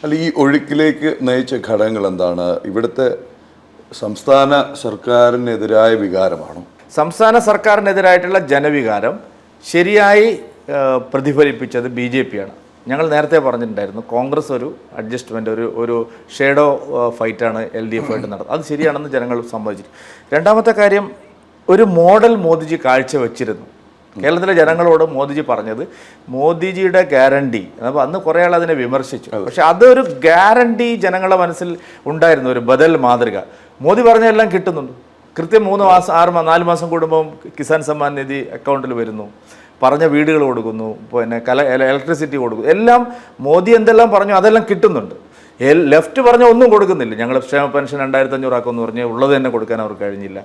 അല്ല, ഈ ഒഴുക്കിലേക്ക് നയിച്ച ഘടകങ്ങൾ എന്താണ്? ഇവിടുത്തെ സംസ്ഥാന സർക്കാരിനെതിരായ വികാരമാണോ? സംസ്ഥാന സർക്കാരിനെതിരായിട്ടുള്ള ജനവികാരം ശരിയായി പ്രതിഫലിപ്പിച്ചത് BJP ആണ്. ഞങ്ങൾ നേരത്തെ പറഞ്ഞിട്ടുണ്ടായിരുന്നു, കോൺഗ്രസ് ഒരു അഡ്ജസ്റ്റ്മെൻറ്റ്, ഒരു ഷേഡോ ഫൈറ്റാണ് LDF ആയിട്ട് നടത്തുന്നത്. അത് ശരിയാണെന്ന് ജനങ്ങൾ സമ്മതിച്ചിട്ട്. രണ്ടാമത്തെ കാര്യം, ഒരു മോഡൽ മോദിജി കാഴ്ചവെച്ചിരുന്നു. കേരളത്തിലെ ജനങ്ങളോട് മോദിജി പറഞ്ഞത് മോദിജിയുടെ ഗ്യാരണ്ടി. അപ്പോൾ അന്ന് കുറേ ആൾ അതിനെ വിമർശിച്ചു. പക്ഷെ അതൊരു ഗ്യാരണ്ടി ജനങ്ങളുടെ മനസ്സിൽ ഉണ്ടായിരുന്നു, ഒരു ബദൽ മാതൃക. മോദി പറഞ്ഞതെല്ലാം കിട്ടുന്നുണ്ട്. കൃത്യം 3 മാസം 4 മാസം കൂടുമ്പോൾ കിസാൻ സമ്മാൻ നിധി അക്കൗണ്ടിൽ വരുന്നു, പറഞ്ഞ വീടുകൾ കൊടുക്കുന്നു, പിന്നെ ഇലക്ട്രിസിറ്റി കൊടുക്കുന്നു. എല്ലാം മോദി എന്തെല്ലാം പറഞ്ഞു അതെല്ലാം കിട്ടുന്നുണ്ട്. ലെഫ്റ്റ് പറഞ്ഞ ഒന്നും കൊടുക്കുന്നില്ല. ഞങ്ങൾ ക്ഷേമ പെൻഷൻ 2500 ആക്കുമെന്ന് പറഞ്ഞ് ഉള്ളത് തന്നെ കൊടുക്കാൻ അവർക്ക് കഴിഞ്ഞില്ല.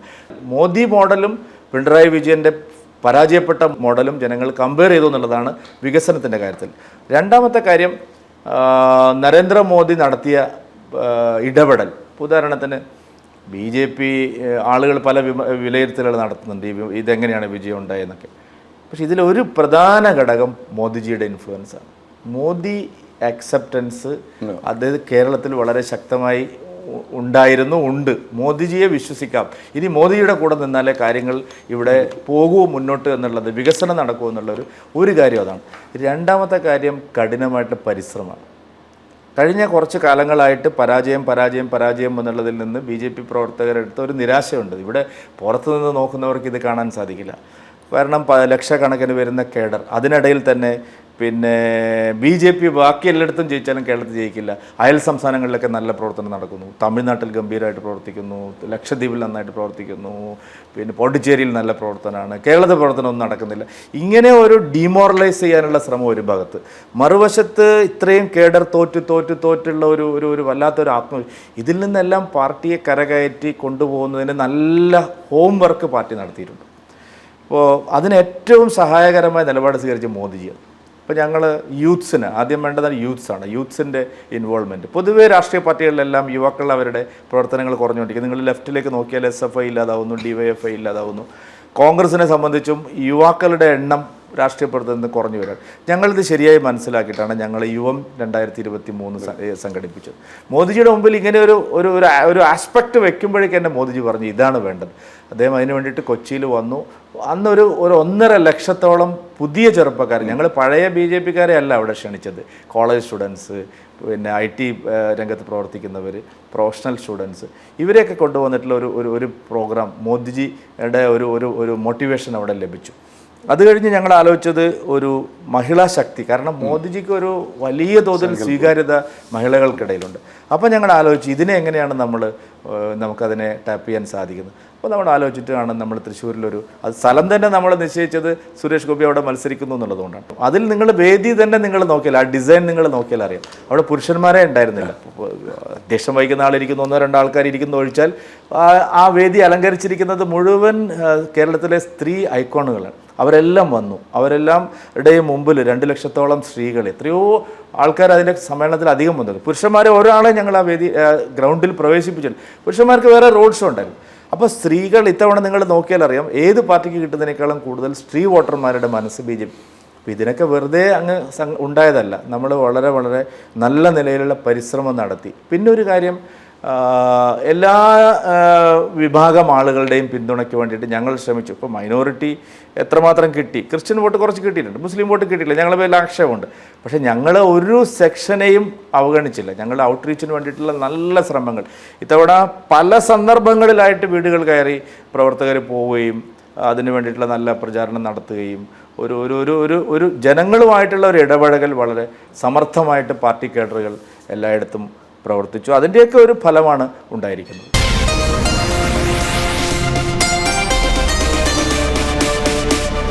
മോദി മോഡലും പിണറായി വിജയൻ്റെ പരാജയപ്പെട്ട മോഡലും ജനങ്ങൾ കമ്പയർ ചെയ്തു എന്നുള്ളതാണ് വികസനത്തിൻ്റെ കാര്യത്തിൽ. രണ്ടാമത്തെ കാര്യം, നരേന്ദ്രമോദി നടത്തിയ ഇടപെടൽ. ഉദാഹരണത്തിന് BJP ആളുകൾ പല വിലയിരുത്തലുകൾ നടത്തുന്നുണ്ട്, ഇതെങ്ങനെയാണ് വിജയം ഉണ്ടായെന്നൊക്കെ. പക്ഷെ ഇതിലൊരു പ്രധാന ഘടകം മോദിജിയുടെ ഇൻഫ്ലുവൻസാണ്. മോദി അക്സെപ്റ്റൻസ് അത് കേരളത്തിൽ വളരെ ശക്തമായി ഉണ്ട്. മോദിജിയെ വിശ്വസിക്കാം. ഇനി മോദിജിയുടെ കൂടെ നിന്നാലേ കാര്യങ്ങൾ ഇവിടെ പോകൂ മുന്നോട്ട് എന്നുള്ളത്, വികസനം നടക്കൂ എന്നുള്ളൊരു കാര്യം അതാണ്. രണ്ടാമത്തെ കാര്യം, കഠിനമായിട്ട് പരിശ്രമമാണ്. കഴിഞ്ഞ കുറച്ച് കാലങ്ങളായിട്ട് പരാജയം എന്നുള്ളതിൽ നിന്ന് BJP പ്രവർത്തകരെടുത്ത ഒരു നിരാശയുണ്ട്. ഇവിടെ പുറത്തുനിന്ന് നോക്കുന്നവർക്ക് ഇത് കാണാൻ സാധിക്കില്ല. കാരണം ലക്ഷക്കണക്കിന് വരുന്ന കേഡർ, അതിനിടയിൽ തന്നെ പിന്നെ BJP ബാക്കി എല്ലായിടത്തും ജയിച്ചാലും കേരളത്തിൽ ജയിക്കില്ല. അയൽ സംസ്ഥാനങ്ങളിലൊക്കെ നല്ല പ്രവർത്തനം നടക്കുന്നു. തമിഴ്നാട്ടിൽ ഗംഭീരമായിട്ട് പ്രവർത്തിക്കുന്നു, ലക്ഷദ്വീപിൽ നന്നായിട്ട് പ്രവർത്തിക്കുന്നു, പിന്നെ പോണ്ടിച്ചേരിയിൽ നല്ല പ്രവർത്തനമാണ്. കേരളത്തിൽ പ്രവർത്തനം ഒന്നും നടക്കുന്നില്ല. ഇങ്ങനെ ഒരു ഡിമോറലൈസ് ചെയ്യാനുള്ള ശ്രമം ഒരു ഭാഗത്ത്, മറുവശത്ത് ഇത്രയും കേഡർ തോറ്റുള്ള ഒരു വല്ലാത്തൊരു ഇതിൽ നിന്നെല്ലാം പാർട്ടിയെ കരകയറ്റി കൊണ്ടുപോകുന്നതിന് നല്ല ഹോംവർക്ക് പാർട്ടി നടത്തിയിട്ടുണ്ട്. അപ്പോൾ അതിന് ഏറ്റവും സഹായകരമായ നിലപാട് സ്വീകരിച്ച മോദിജിയാണ്. ഇപ്പോൾ ഞങ്ങൾ യൂത്ത്സിന് ആദ്യം വേണ്ടത് യൂത്ത്സാണ്, യൂത്ത്സിൻ്റെ ഇൻവോൾവ്മെൻറ്റ്. പൊതുവേ രാഷ്ട്രീയ പാർട്ടികളിലെല്ലാം യുവാക്കൾ അവരുടെ പ്രവർത്തനങ്ങൾ കുറഞ്ഞുകൊണ്ടിരിക്കും. നിങ്ങൾ ലെഫ്റ്റിലേക്ക് നോക്കിയാൽ SFI ഇല്ലാതാവുന്നു, DYFI ഇല്ലാതാവുന്നു. കോൺഗ്രസിനെ സംബന്ധിച്ചും യുവാക്കളുടെ എണ്ണം രാഷ്ട്രീയ പ്രവർത്തനത്തിൽ കുറഞ്ഞു വരാൻ. ഞങ്ങളിത് ശരിയായി മനസ്സിലാക്കിയിട്ടാണ് ഞങ്ങൾ യുവം 2023 സംഘടിപ്പിച്ചത്. മോദിജിയുടെ മുമ്പിൽ ഇങ്ങനെ ഒരു ആസ്പെക്റ്റ് വെക്കുമ്പോഴേക്ക് തന്നെ മോദിജി പറഞ്ഞു ഇതാണ് വേണ്ടത്. അദ്ദേഹം അതിന് വേണ്ടിയിട്ട് കൊച്ചിയിൽ വന്നു. അന്ന് ഒരു 1.5 ലക്ഷത്തോളം പുതിയ ചെറുപ്പക്കാർ, ഞങ്ങൾ പഴയ BJPക്കാരെ അല്ല അവിടെ ക്ഷണിച്ചത്, കോളേജ് സ്റ്റുഡൻസ്, പിന്നെ IT രംഗത്ത് പ്രവർത്തിക്കുന്നവർ, പ്രൊഫഷണൽ സ്റ്റുഡൻസ്, ഇവരെയൊക്കെ കൊണ്ടുവന്നിട്ടുള്ള ഒരു പ്രോഗ്രാം, മോദിജിയുടെ ഒരു മോട്ടിവേഷൻ അവിടെ ലഭിച്ചു. അത് കഴിഞ്ഞ് ഞങ്ങൾ ആലോചിച്ചത് ഒരു മഹിളാ ശക്തി. കാരണം മോദിജിക്ക് ഒരു വലിയ തോതിൽ സ്വീകാര്യത മഹിളകൾക്കിടയിലുണ്ട്. അപ്പോൾ ഞങ്ങൾ ആലോചിച്ച് ഇതിനെ എങ്ങനെയാണ് നമുക്കതിനെ ടാപ്പ് ചെയ്യാൻ സാധിക്കുന്നത്. അപ്പോൾ നമ്മൾ ആലോചിച്ചിട്ടാണ് നമ്മൾ തൃശ്ശൂരിലൊരു സ്ഥലം തന്നെ നമ്മൾ നിശ്ചയിച്ചത് സുരേഷ് ഗോപി അവിടെ മത്സരിക്കുന്നു എന്നുള്ളതുകൊണ്ടാണ്. അതിൽ നിങ്ങൾ വേദി തന്നെ നിങ്ങൾ നോക്കിയാൽ, ആ ഡിസൈൻ നിങ്ങൾ നോക്കിയാൽ അറിയാം, അവിടെ പുരുഷന്മാരെ ഉണ്ടായിരുന്നില്ല. അധ്യക്ഷം വഹിക്കുന്ന ആളിരിക്കുന്നു, 1-2 ആൾക്കാർ ഇരിക്കുന്നു ഒഴിച്ചാൽ ആ വേദി അലങ്കരിച്ചിരിക്കുന്നത് മുഴുവൻ കേരളത്തിലെ സ്ത്രീ ഐക്കോണുകളാണ്. അവരെല്ലാം വന്നു. അവരെല്ലാവരുടെയും മുമ്പിൽ 2 ലക്ഷത്തോളം സ്ത്രീകൾ, എത്രയോ ആൾക്കാർ അതിൻ്റെ സമ്മേളനത്തിൽ അധികം വന്നത്. പുരുഷന്മാരെ ഒരാളെ ഞങ്ങൾ ആ വേദി ഗ്രൗണ്ടിൽ പ്രവേശിപ്പിച്ചില്ല. പുരുഷന്മാർക്ക് വേറെ റോഡ് ഷോ ഉണ്ടായിരുന്നു. അപ്പോൾ സ്ത്രീകൾ ഇത്തവണ നിങ്ങൾ നോക്കിയാൽ അറിയാം, ഏത് പാർട്ടിക്ക് കിട്ടുന്നതിനേക്കാളും കൂടുതൽ സ്ത്രീ വോട്ടർമാരുടെ മനസ്സ് BJP. അപ്പോൾ ഇതിനൊക്കെ വെറുതെ അങ്ങ് ഉണ്ടായതല്ല. നമ്മൾ വളരെ വളരെ നല്ല നിലയിലുള്ള പരിശ്രമം നടത്തി. പിന്നെ ഒരു കാര്യം, എല്ലാ വിഭാഗം ആളുകളുടെയും പിന്തുണയ്ക്ക് വേണ്ടിയിട്ട് ഞങ്ങൾ ശ്രമിച്ചു. ഇപ്പോൾ മൈനോറിറ്റി എത്രമാത്രം കിട്ടി, ക്രിസ്ത്യൻ വോട്ട് കുറച്ച് കിട്ടിയിട്ടുണ്ട്, മുസ്ലിം വോട്ട് കിട്ടിയില്ല, ഞങ്ങളുടെ പേരിൽ ആക്ഷേപമുണ്ട്. പക്ഷേ ഞങ്ങൾ ഒരു സെക്ഷനെയും അവഗണിച്ചില്ല. ഞങ്ങളുടെ ഔട്ട്റീച്ചിന് വേണ്ടിയിട്ടുള്ള നല്ല ശ്രമങ്ങൾ ഇത്തവണ പല സന്ദർഭങ്ങളിലായിട്ട് വീടുകൾ കയറി പ്രവർത്തകർ പോവുകയും അതിന് വേണ്ടിയിട്ടുള്ള നല്ല പ്രചാരണം നടത്തുകയും ഒരു ജനങ്ങളുമായിട്ടുള്ള ഒരു ഇടപഴകൽ വളരെ സമർത്ഥമായിട്ട് പാർട്ടി കേഡറുകൾ എല്ലായിടത്തും പ്രവർത്തിച്ചു. അതിൻ്റെയൊക്കെ ഒരു ഫലമാണ് ഉണ്ടായിരിക്കുന്നത്.